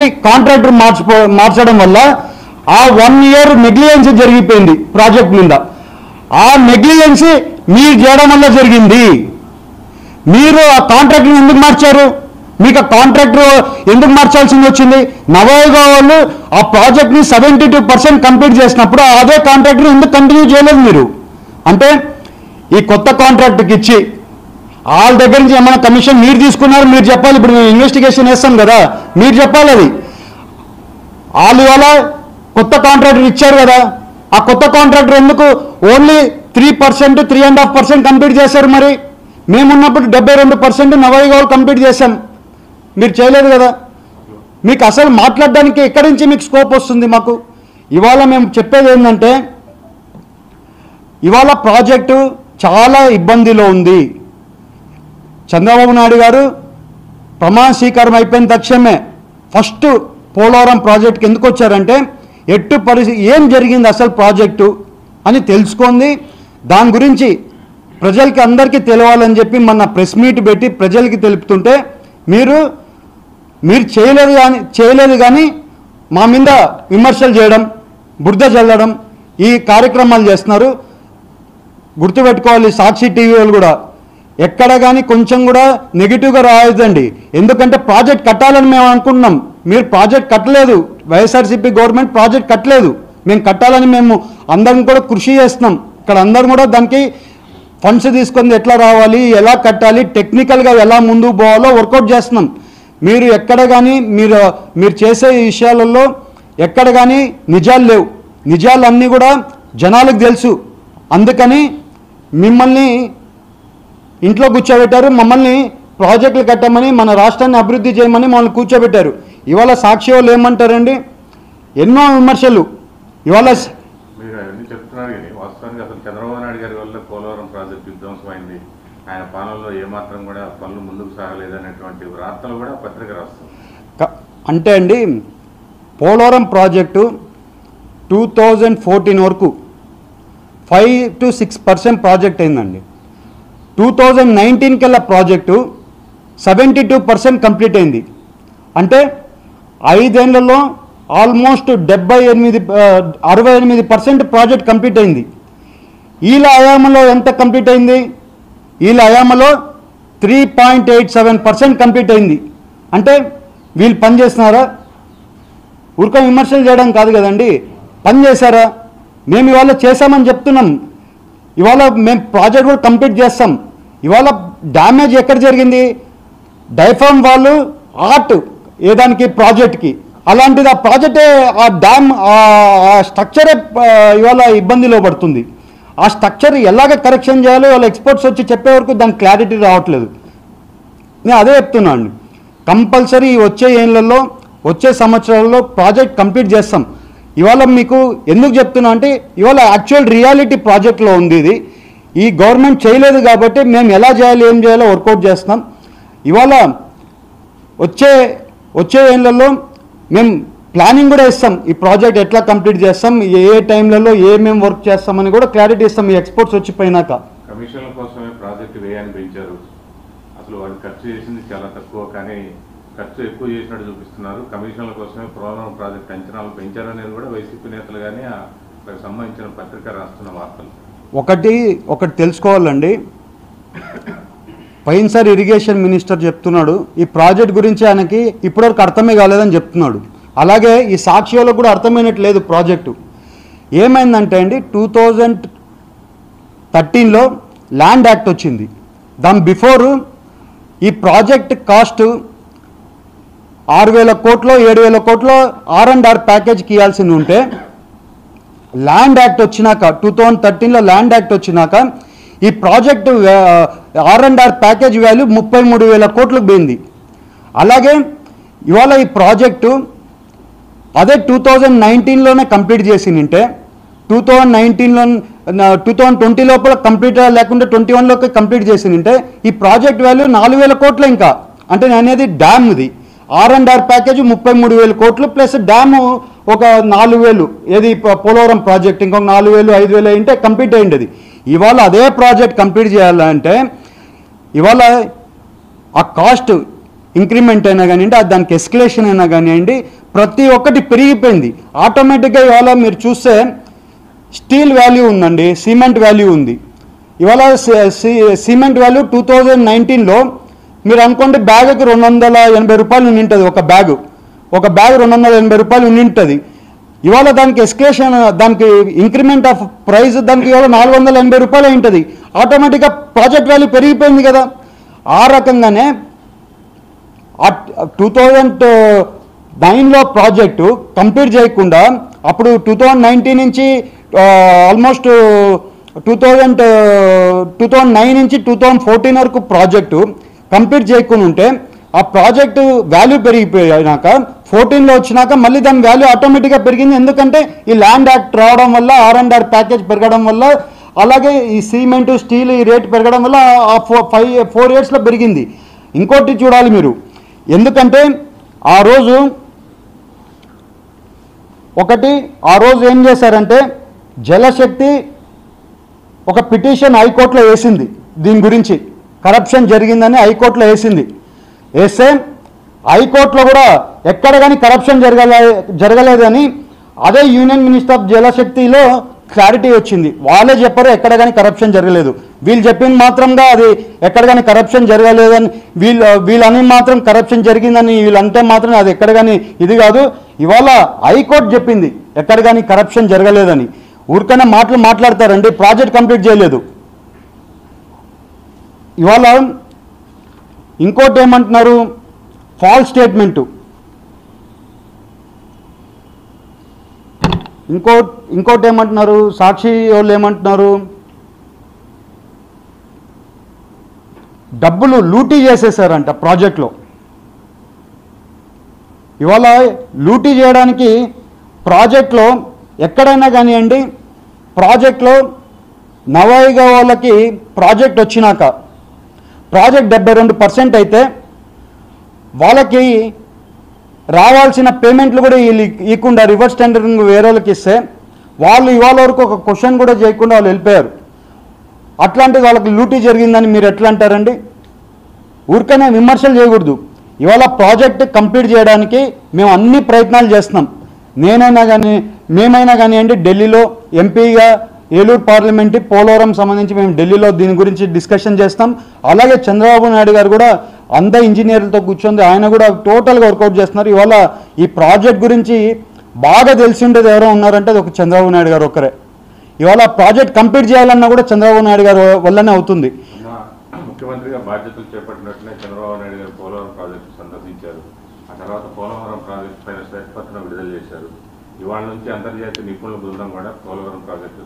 Contractor మార్చడం వల్ల ఆ 1 ఇయర్ నెగ్లిజెన్స్ జరిగిపోయింది ప్రాజెక్ట్ మీద. ఆ నెగ్లిజెన్స్ మీరు చేయడం వల్ల జరిగింది. మీరు ఆ కాంట్రాక్టర్ని ఎందుకు మార్చారు? మీకు ఆ కాంట్రాక్టర్ ఎందుకు మార్చాల్సింది వచ్చింది? నవయుగ వాళ్ళు ఆ ప్రాజెక్ట్ని 72% కంప్లీట్ చేసినప్పుడు అదే కాంట్రాక్టర్ ఎందుకు కంటిన్యూ చేయలేదు మీరు? అంటే ఈ కొత్త కాంట్రాక్ట్కి ఇచ్చి వాళ్ళ దగ్గర నుంచి ఏమైనా కమిషన్ మీరు తీసుకున్నారు, మీరు చెప్పాలి. ఇప్పుడు మేము ఇన్వెస్టిగేషన్ చేస్తాం కదా, మీరు చెప్పాలి. అది వాళ్ళు ఇవాళ కొత్త కాంట్రాక్టర్ ఇచ్చారు కదా, ఆ కొత్త కాంట్రాక్టర్ ఎందుకు ఓన్లీ 3%, 3.5% కంప్లీట్ చేశారు? మరి మేమున్నప్పుడు 72% నవయుగ వాళ్ళు కంప్లీట్ చేశాం, మీరు చేయలేదు కదా. మీకు అసలు మాట్లాడడానికి ఎక్కడి నుంచి మీకు స్కోప్ వస్తుంది? మాకు ఇవాళ మేము చెప్పేది ఏంటంటే, ఇవాళ ప్రాజెక్టు చాలా ఇబ్బందిలో ఉంది. చంద్రబాబు నాయుడు గారు ప్రమాణ స్వీకారం అయిపోయిన తక్షణమే ఫస్ట్ పోలవరం ప్రాజెక్ట్కి ఎందుకు వచ్చారంటే, ఎట్టు పరిస్థితి ఏం జరిగింది అసలు ప్రాజెక్టు అని తెలుసుకుంది. దాని గురించి ప్రజలకి అందరికీ తెలవాలని చెప్పి మన ప్రెస్ మీట్ పెట్టి ప్రజలకి తెలుపుతుంటే మీరు చేయలేదు కానీ మా మీద విమర్శలు చేయడం, బురద చల్లడం, ఈ కార్యక్రమాలు చేస్తున్నారు. గుర్తుపెట్టుకోవాలి, సాక్షి టీవీ వాళ్ళు కూడా ఎక్కడ కానీ కొంచెం కూడా నెగిటివ్గా రాయదండి. ఎందుకంటే ప్రాజెక్ట్ కట్టాలని మేము అనుకుంటున్నాం, మీరు ప్రాజెక్ట్ కట్టలేదు. వైఎస్ఆర్సీపీ గవర్నమెంట్ ప్రాజెక్ట్ కట్టలేదు, మేము కట్టాలని మేము అందరం కూడా కృషి చేస్తున్నాం. ఇక్కడ అందరం కూడా దానికి ఫండ్స్ తీసుకొని ఎట్లా రావాలి, ఎలా కట్టాలి, టెక్నికల్గా ఎలా ముందుకు పోవాలో వర్కౌట్ చేస్తున్నాం. మీరు ఎక్కడ కానీ మీరు చేసే విషయాలలో ఎక్కడ కానీ నిజాలు లేవు. నిజాలన్నీ కూడా జనాలకు తెలుసు. అందుకని మిమ్మల్ని ఇంట్లో కూర్చోబెట్టారు, మమ్మల్ని ప్రాజెక్టులు కట్టమని, మన రాష్ట్రాన్ని అభివృద్ధి చేయమని మమ్మల్ని కూర్చోబెట్టారు. ఇవాళ సాక్షి వాళ్ళు ఏమంటారండి, ఎన్నో విమర్శలు. ఇవాళ మీరు అవన్నీ చెప్తున్నారు కానీ వాస్తవానికి అసలు చంద్రబాబు నాయుడు గారి వల్ల పోలవరం ప్రాజెక్టు విధ్వంసమైంది, ఆయన పాలనలో ఏమాత్రం కూడా పనులు ముందుకు సాగలేదనేటువంటి వార్తలు కూడా పత్రిక రాస్తారు. అంటే అండి, పోలవరం ప్రాజెక్టు 2014 వరకు 5 to 6% ప్రాజెక్ట్ అయిందండి. 2019 కల్లా ప్రాజెక్టు 72% కంప్లీట్ అయింది. అంటే 5 ఏళ్లలో ఆల్మోస్ట్ 68% ప్రాజెక్ట్ కంప్లీట్ అయింది. వీళ్ళ హయాంలో ఎంత కంప్లీట్ అయింది? వీళ్ళ హయాంలో 3.87% కంప్లీట్ అయింది. అంటే వీళ్ళు పని చేస్తున్నారా? ఊరిక విమర్శలు చేయడం కాదు కదండి, పని చేశారా? మేము ఇవాళ చేశామని చెప్తున్నాం. ఇవాళ మేము ప్రాజెక్ట్ కూడా కంప్లీట్ చేస్తాం. ఇవాళ డ్యామేజ్ ఎక్కడ జరిగింది? డైఫామ్ వాళ్ళు ఆర్ట్ ఏదానికి ప్రాజెక్ట్కి, అలాంటిది ఆ ప్రాజెక్టే, ఆ డ్యామ్, ఆ స్ట్రక్చరే ఇవాళ ఇబ్బందిలో పడుతుంది. ఆ స్ట్రక్చర్ ఎలాగ కరెక్షన్ చేయాలో వాళ్ళ ఎక్స్పర్ట్స్ వచ్చి చెప్పే వరకు దానికి క్లారిటీ రావట్లేదు. నేను అదే చెప్తున్నాను, కంపల్సరీ వచ్చే ఏళ్ళల్లో, వచ్చే సంవత్సరాల్లో ప్రాజెక్ట్ కంప్లీట్ చేస్తాం. ఇవాళ మీకు ఎందుకు చెప్తున్నా అంటే, ఇవాళ యాక్చువల్ రియాలిటీ ప్రాజెక్ట్లో ఉంది. ఇది ఈ గవర్నమెంట్ చేయలేదు కాబట్టి మేము ఎలా చేయాలి, ఏం చేయాలో వర్కౌట్ చేస్తున్నాం. ఇవాళ వచ్చే ఏళ్ళల్లో మేము ప్లానింగ్ కూడా ఇస్తాం, ఈ ప్రాజెక్ట్ ఎట్లా కంప్లీట్ చేస్తాం, ఏ టైంలలో ఏమేమి వర్క్ చేస్తామని కూడా క్లారిటీ ఇస్తాం ఈ ఎక్స్పర్ట్స్ వచ్చిపోయినాక. కమిషన్ల కోసమే ప్రాజెక్టు వ్యయాన్ని పెంచారు. అసలు వాళ్ళు ఖర్చు చేసింది చాలా తక్కువ, కానీ ఖర్చు ఎక్కువ చేసినట్టు చూపిస్తున్నారు. కమిషన్ల కోసమే పోలవరం ప్రాజెక్టు అంచనాలు పెంచారనేది కూడా వైసీపీ నేతలు కానీ దానికి సంబంధించిన పత్రిక రాస్తున్న వార్తలు. ఒకటి తెలుసుకోవాలండి, పోయినసారి ఇరిగేషన్ మినిస్టర్ చెప్తున్నాడు ఈ ప్రాజెక్ట్ గురించి ఆయనకి ఇప్పటివరకు అర్థమే కాలేదని చెప్తున్నాడు. అలాగే ఈ సాక్షిలో కూడా అర్థమైనట్లేదు ప్రాజెక్టు. ఏమైందంటే అండి, 2013లో ల్యాండ్ యాక్ట్ వచ్చింది. దాని బిఫోర్ ఈ ప్రాజెక్ట్ కాస్ట్ 6,000 కోట్లు 7,000 కోట్లు R&R ప్యాకేజ్కి ఇవ్వాల్సింది ఉంటే, ల్యాండ్ యాక్ట్ వచ్చినాక 2013లో ల్యాండ్ యాక్ట్ వచ్చినాక ఈ ప్రాజెక్టు R&R ప్యాకేజ్ వాల్యూ 33,000 కోట్లకు పోయింది. అలాగే ఇవాళ ఈ ప్రాజెక్టు అదే 2019లోనే కంప్లీట్ చేసిందంటే 2020 లోపల కంప్లీట్ లేకుండా 21లోకి కంప్లీట్ చేసిందంటే ఈ ప్రాజెక్ట్ వాల్యూ 4,000 కోట్లు. ఇంకా అంటే నేను అనేది డ్యామ్, ఇది R&R ప్యాకేజ్ 33,000 కోట్లు ప్లస్ డ్యాము ఒక 4,000, ఏది పోలవరం ప్రాజెక్ట్ ఇంకొక 4,000 5,000 అంటే కంప్లీట్ అయ్యింది. ఇవాళ అదే ప్రాజెక్ట్ కంప్లీట్ చేయాలంటే ఇవాళ ఆ కాస్ట్ ఇంక్రిమెంట్ అయినా కానివ్వండి, దానికి ఎస్కలేషన్ అయినా కానివ్వండి, ప్రతి ఒక్కటి పెరిగిపోయింది. ఆటోమేటిక్గా ఇవాళ మీరు చూస్తే స్టీల్ వాల్యూ ఉందండి, సిమెంట్ వాల్యూ ఉంది. ఇవాళ సిమెంట్ వాల్యూ 2019లో మీరు అనుకోండి బ్యాగ్కి 280 రూపాయలు ఉండింటుంది. ఒక బ్యాగ్ 280 రూపాయలు ఉండింటుంది. ఇవాళ దానికి ఎస్కలేషన్, దానికి ఇంక్రిమెంట్ ఆఫ్ ప్రైస్ దానికి ఇవాళ 480 రూపాయలు ఉంటుంది. ఆటోమేటిక్గా ప్రాజెక్ట్ వాల్యూ పెరిగిపోయింది కదా. ఆ రకంగానే 2009లో ప్రాజెక్టు కంప్లీట్ చేయకుండా అప్పుడు 2019 నుంచి ఆల్మోస్ట్ 2009 నుంచి 2014 వరకు ప్రాజెక్టు కంప్లీట్ చేయకుండా ఉంటే ఆ ప్రాజెక్టు వాల్యూ పెరిగిపోయినాక 14లో వచ్చినాక మళ్ళీ దాని వాల్యూ ఆటోమేటిక్గా పెరిగింది. ఎందుకంటే ఈ ల్యాండ్ యాక్ట్ రావడం వల్ల, R&R ప్యాకేజ్ పెరగడం వల్ల, అలాగే ఈ సిమెంట్ స్టీల్ ఈ రేట్ పెరగడం వల్ల ఆ 4 ఇయర్స్లో పెరిగింది. ఇంకోటి చూడాలి మీరు, ఎందుకంటే ఆ రోజు ఏం చేశారంటే జలశక్తి ఒక పిటిషన్ హైకోర్టులో వేసింది. దీని గురించి కరప్షన్ జరిగిందని హైకోర్టులో వేస్తే హైకోర్టులో కూడా ఎక్కడ కానీ కరప్షన్ జరగలేదని అదే యూనియన్ మినిస్టర్ ఆఫ్ జలశక్తిలో క్లారిటీ వచ్చింది. వాళ్ళే చెప్పారు ఎక్కడ కానీ కరప్షన్ జరగలేదు. వీళ్ళు చెప్పింది మాత్రంగా అది ఎక్కడ కానీ కరప్షన్ జరగలేదని, వీళ్ళని మాత్రం కరప్షన్ జరిగిందని వీళ్ళంటే మాత్రం అది ఎక్కడ కానీ ఇది కాదు. ఇవాళ హైకోర్టు చెప్పింది ఎక్కడ కానీ కరప్షన్ జరగలేదని. ఊరికైనా మాట్లాడతారండి, ప్రాజెక్ట్ కంప్లీట్ చేయలేదు. ఇవాళ ఇంకోటి ఏమంటున్నారు, ఫాల్స్ స్టేట్మెంటు. ఇంకోటి ఏమంటున్నారు, సాక్షి వాళ్ళు ఏమంటున్నారు, డబ్బులు లూటీ చేసేసారంట ప్రాజెక్ట్లో. ఇవాళ లూటీ చేయడానికి ప్రాజెక్ట్లో ఎక్కడైనా కానివ్వండి, ప్రాజెక్ట్లో నవయుగ వాళ్ళకి ప్రాజెక్ట్ వచ్చినాక ప్రాజెక్ట్ 72% అయితే వాళ్ళకి రావాల్సిన పేమెంట్లు కూడా ఇవ్వకుండా రివర్స్ టెండరింగ్ వేరే వాళ్ళకి ఇస్తే వాళ్ళు ఇవాళ వరకు ఒక క్వశ్చన్ కూడా చేయకుండా వాళ్ళు వెళ్ళిపోయారు. అట్లాంటిది వాళ్ళకి లూటీ జరిగిందని మీరు ఎట్లా అంటారండి? ఊరికైనా విమర్శలు చేయకూడదు. ఇవాళ ప్రాజెక్ట్ కంప్లీట్ చేయడానికి మేము అన్ని ప్రయత్నాలు చేస్తున్నాం. మేమైనా కానివ్వండి, ఢిల్లీలో ఎంపీగా ఏలూరు పార్లమెంటు పోలవరం సంబంధించి మేము ఢిల్లీలో దీని గురించి డిస్కషన్ చేస్తాం. అలాగే చంద్రబాబు నాయుడు గారు కూడా అందరు ఇంజనీర్లతో కూర్చొని ఆయన కూడా టోటల్గా వర్కౌట్ చేస్తున్నారు. ఇవాళ ఈ ప్రాజెక్ట్ గురించి బాగా తెలిసి ఉండేది ఎవరో ఉన్నారంటే అది ఒక చంద్రబాబు నాయుడు గారు ఒక్కరే. ఇవాళ ప్రాజెక్ట్ కంప్లీట్ చేయాలన్నా కూడా చంద్రబాబు నాయుడు గారు వల్లనే అవుతుంది. ముఖ్యమంత్రిగా బాధ్యతలు చేపట్టినట్లే చంద్రబాబు నాయుడు గారు పోలవరం ప్రాజెక్టు సందర్శించారు. ఆ తర్వాత పోలవరం ప్రాజెక్టు పైన శ్వేతపత్రం విడుదల చేశారు. ఇవాళ నుంచి అంతర్జాతీయ నిపుణుల బృందం కూడా పోలవరం ప్రాజెక్టు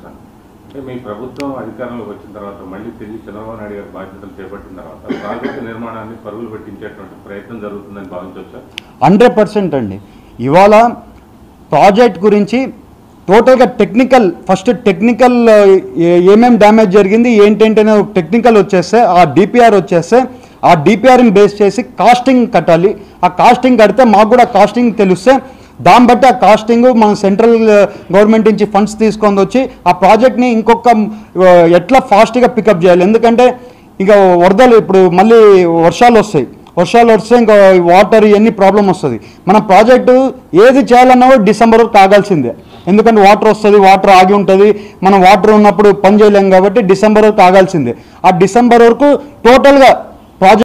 అంటే మీ ప్రభుత్వం అధికారంలోకి వచ్చిన తర్వాత మళ్ళీ తిరిగి చంద్రబాబు నాయుడు గారి బాధ్యతలు చేపట్టిన తర్వాత ప్రాజెక్టు నిర్మాణాన్ని పరుగులు పెట్టించేటువంటి ప్రయత్నం జరుగుతుందని భావించవచ్చా? 100% అండి. ఇవాళ ప్రాజెక్ట్ గురించి టోటల్గా ఫస్ట్ టెక్నికల్ ఏమేమి డ్యామేజ్ జరిగింది ఏంటంటే టెక్నికల్ వచ్చేస్తే ఆ డిపిఆర్ వచ్చేస్తే ఆ డిపిఆర్ని బేస్ చేసి కాస్టింగ్ కట్టాలి. ఆ కాస్టింగ్ కడితే మాకు కూడా కాస్టింగ్ తెలిస్తే దాన్ని బట్టి ఆ కాస్టింగ్ మనం సెంట్రల్ గవర్నమెంట్ నుంచి ఫండ్స్ తీసుకొని వచ్చి ఆ ప్రాజెక్ట్ని ఇంకొక ఎట్లా ఫాస్ట్గా పికప్ చేయాలి. ఎందుకంటే ఇంకా వరదలు ఇప్పుడు మళ్ళీ వర్షాలు వస్తే ఇంకా వాటర్ ఇవన్నీ ప్రాబ్లం వస్తుంది. మన ప్రాజెక్టు ఏది చేయాలన్నా కూడా డిసెంబర్ వరకు ఆగాల్సిందే. ఎందుకంటే వాటర్ ఆగి ఉంటుంది. మనం వాటర్ ఉన్నప్పుడు పని చేయలేం కాబట్టి డిసెంబర్ వరకు ఆగాల్సిందే. ఆ డిసెంబర్ వరకు టోటల్గా